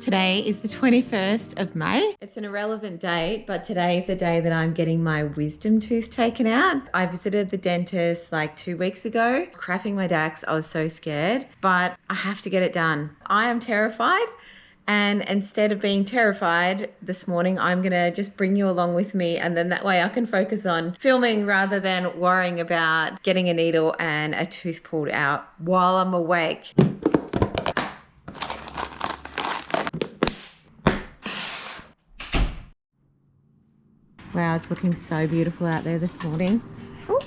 Today is the 21st of May. It's an irrelevant date, but today is the day that I'm getting my wisdom tooth taken out. I visited the dentist like 2 weeks ago, crapping my dacks. I was so scared, but I have to get it done. I am terrified. And instead of being terrified this morning, I'm going to just bring you along with me. And then that way I can focus on filming rather than worrying about getting a needle and a tooth pulled out while I'm awake. Wow, it's looking so beautiful out there this morning. Ooh.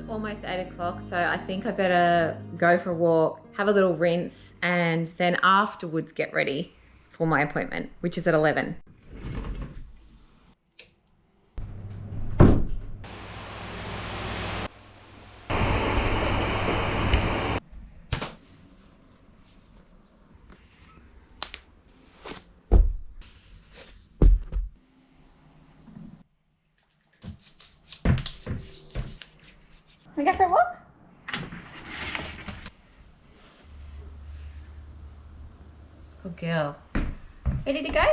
Almost 8 o'clock, so I think I better go for a walk, have a little rinse, and then afterwards get ready for my appointment, which is at 11. We go for a walk? Good girl. Ready to go?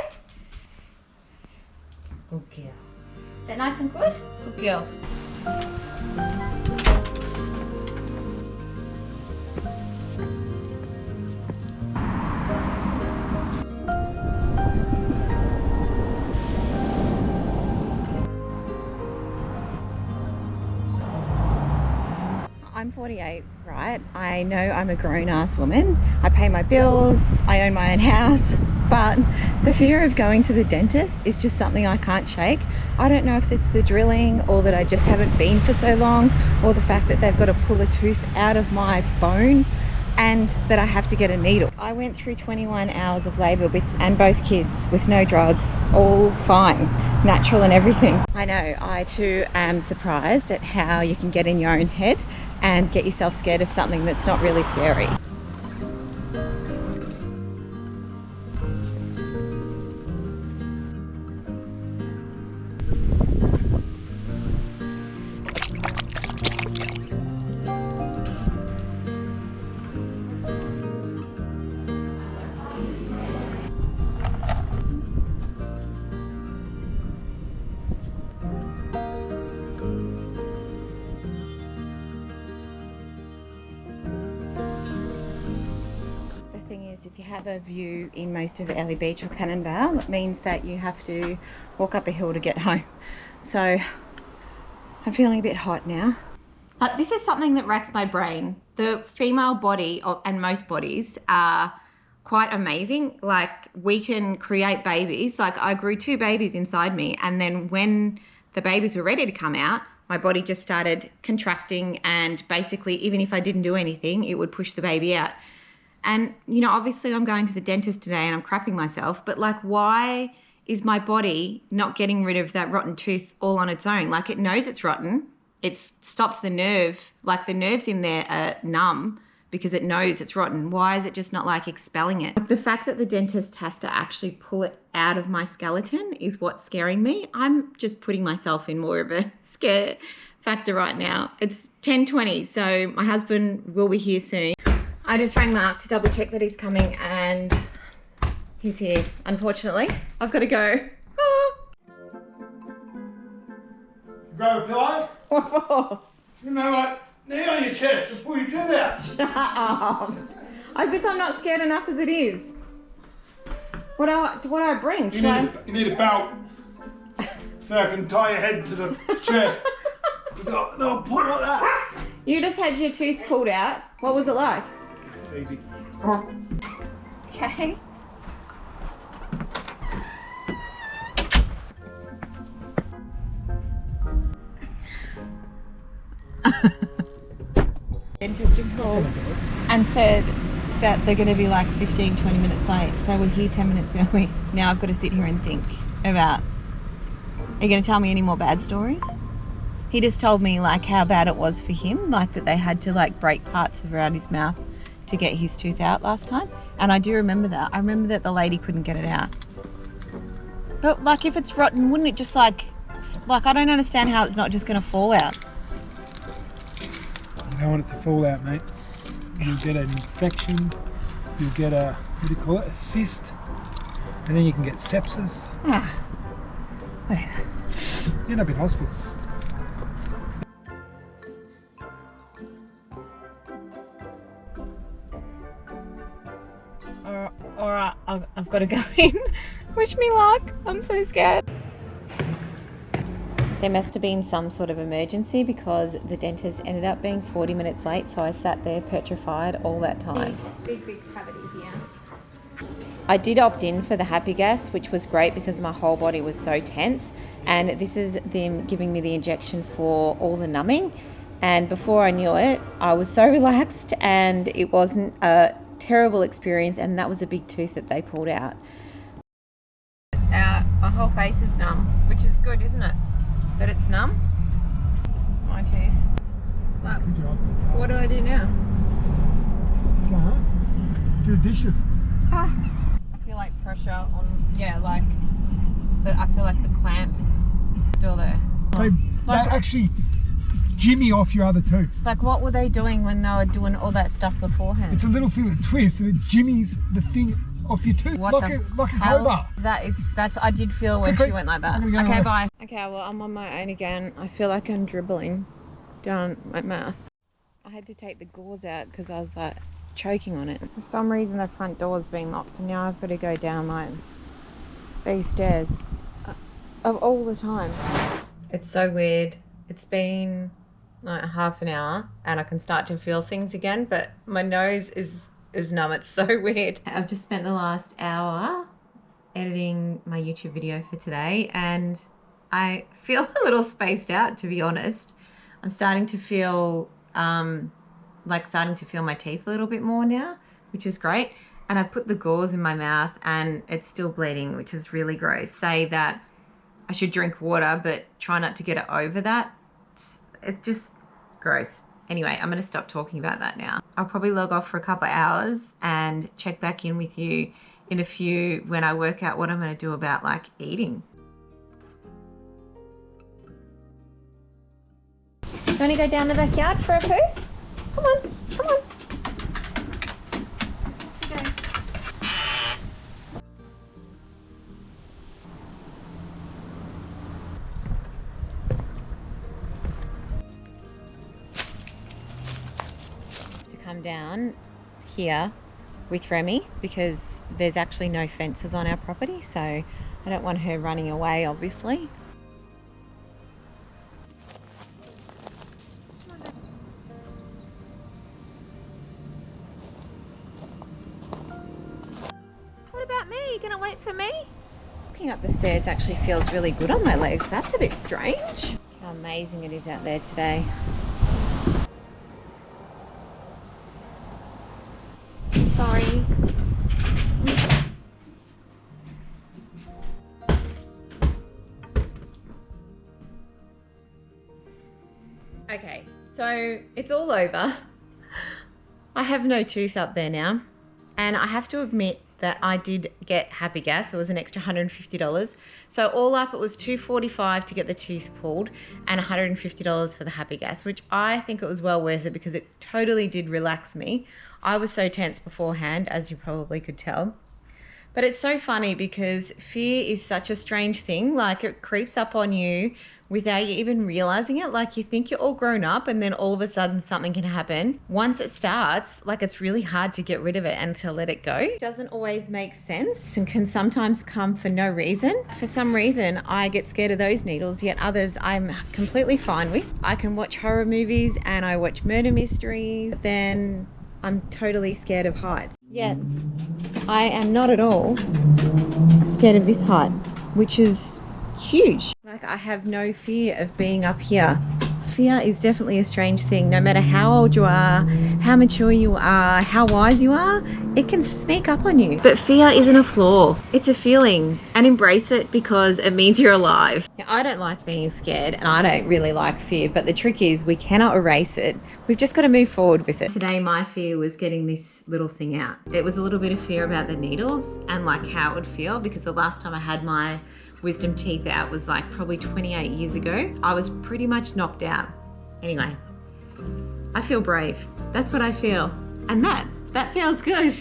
Good girl. Is that nice and good? Good girl. I'm 48, right? I know I'm a grown-ass woman. I pay my bills, I own my own house, but the fear of going to the dentist is just something I can't shake. I don't know if it's the drilling or that I just haven't been for so long, or the fact that they've got to pull a tooth out of my bone and that I have to get a needle. I went through 21 hours of labour and both kids with no drugs, all fine, natural and everything. I know, I too am surprised at how you can get in your own head and get yourself scared of something that's not really scary. If you have a view in most of Airlie Beach or Cannonvale, it means that you have to walk up a hill to get home. So I'm feeling a bit hot now. This is something that racks my brain. The female body, and most bodies, are quite amazing. Like, we can create babies. Like, I grew 2 babies inside me, and then when the babies were ready to come out, my body just started contracting, and basically, even if I didn't do anything, it would push the baby out. And, you know, obviously I'm going to the dentist today and I'm crapping myself, but like, why is my body not getting rid of that rotten tooth all on its own? Like, it knows it's rotten. It's stopped the nerve, like the nerves in there are numb because it knows it's rotten. Why is it just not like expelling it? The fact that the dentist has to actually pull it out of my skeleton is what's scaring me. I'm just putting myself in more of a scare factor right now. It's 10:20, so my husband will be here soon. I just rang Mark to double check that he's coming and he's here. Unfortunately, I've got to go. Grab a pillow? What for? You know what? Knee on your chest before you do that. Shut up. As if I'm not scared enough as it is. What do I bring? You need a belt so I can tie your head to the chair. No, put it like that. You just had your tooth pulled out. What was it like? It's easy. Okay. Dentist just called and said that they're going to be like 15, 20 minutes late. So we're here 10 minutes early. Now I've got to sit here and think about, are you going to tell me any more bad stories? He just told me like how bad it was for him, like that they had to like break parts around his mouth to get his tooth out last time. And I do remember that. I remember that the lady couldn't get it out. But like if it's rotten, wouldn't it just like I don't understand how it's not just going to fall out. You don't want it to fall out, mate. You'll get an infection, you'll get a, what do you call it, a cyst, and then you can get sepsis. Whatever. You end up in hospital. Alright, I've got to go in. Wish me luck. I'm so scared. There must have been some sort of emergency because the dentist ended up being 40 minutes late, so I sat there petrified all that time. Big cavity here. I did opt in for the Happy Gas, which was great because my whole body was so tense, and this is them giving me the injection for all the numbing, and before I knew it, I was so relaxed and it wasn't a terrible experience, and that was a big tooth that they pulled out. It's out. My whole face is numb, which is good, isn't it? That it's numb. This is my teeth. Like, Good job. what do I do now? Do the dishes. I feel like pressure on, I feel like the clamp is still there. They actually jimmy off your other tooth. Like what were they doing when they were doing all that stuff beforehand? It's a little thing that twists and it jimmies the thing off your tooth. What like a crowbar. That's I did feel when she went like that. I'm gonna go Okay, away. bye. Okay, well I'm on my own again. I feel like I'm dribbling down my mouth. I had to take the gauze out because I was like choking on it. For some reason the front door's been locked and now I've got to go down like these stairs of all the time. It's so weird. It's been like half an hour and I can start to feel things again, but my nose is numb. It's so weird. I've just spent the last hour editing my YouTube video for today and I feel a little spaced out, to be honest. I'm starting to feel starting to feel my teeth a little bit more now, which is great. And I put the gauze in my mouth and it's still bleeding, which is really gross. Say that I should drink water, but try not to get it over that. It's just gross. Anyway, I'm going to stop talking about that now. I'll probably log off for a couple of hours and check back in with you in a few when I work out what I'm going to do about like eating. You want to go down the backyard for a poo? Come on, come on. Okay. Come down here with Remy because there's actually no fences on our property, so I don't want her running away, obviously. What about me? You gonna wait for me? Walking up the stairs actually feels really good on my legs. That's a bit strange. How amazing it is out there today. Sorry. Okay, so it's all over. I have no tooth up there now, and I have to admit that I did get Happy Gas. It was an extra $150. So all up, it was $245 to get the tooth pulled and $150 for the Happy Gas, which I think it was well worth it because it totally did relax me. I was so tense beforehand, as you probably could tell. But it's so funny because fear is such a strange thing. Like it creeps up on you without you even realizing it. Like you think you're all grown up and then all of a sudden something can happen. Once it starts, like it's really hard to get rid of it and to let it go. It doesn't always make sense and can sometimes come for no reason. For some reason, I get scared of those needles, yet others I'm completely fine with. I can watch horror movies and I watch murder mysteries, but then I'm totally scared of heights. Yet I am not at all scared of this height, which is huge. Like I have no fear of being up here fear is definitely a strange thing. No matter how old you are, how mature you are, how wise you are, it can sneak up on you. But fear isn't a flaw. It's a feeling, and embrace it because it means you're alive. Now, I don't like being scared, and I don't really like fear, but the trick is we cannot erase it. We've just got to move forward with it. Today, my fear was getting this little thing out. It was a little bit of fear about the needles and like how it would feel, because the last time I had my wisdom teeth out was like probably 28 years ago. I was pretty much knocked out. Anyway, I feel brave. That's what I feel. And that feels good.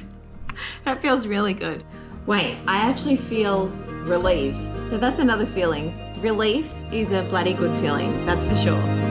That feels really good. Wait, I actually feel relieved. So that's another feeling. Relief is a bloody good feeling, that's for sure.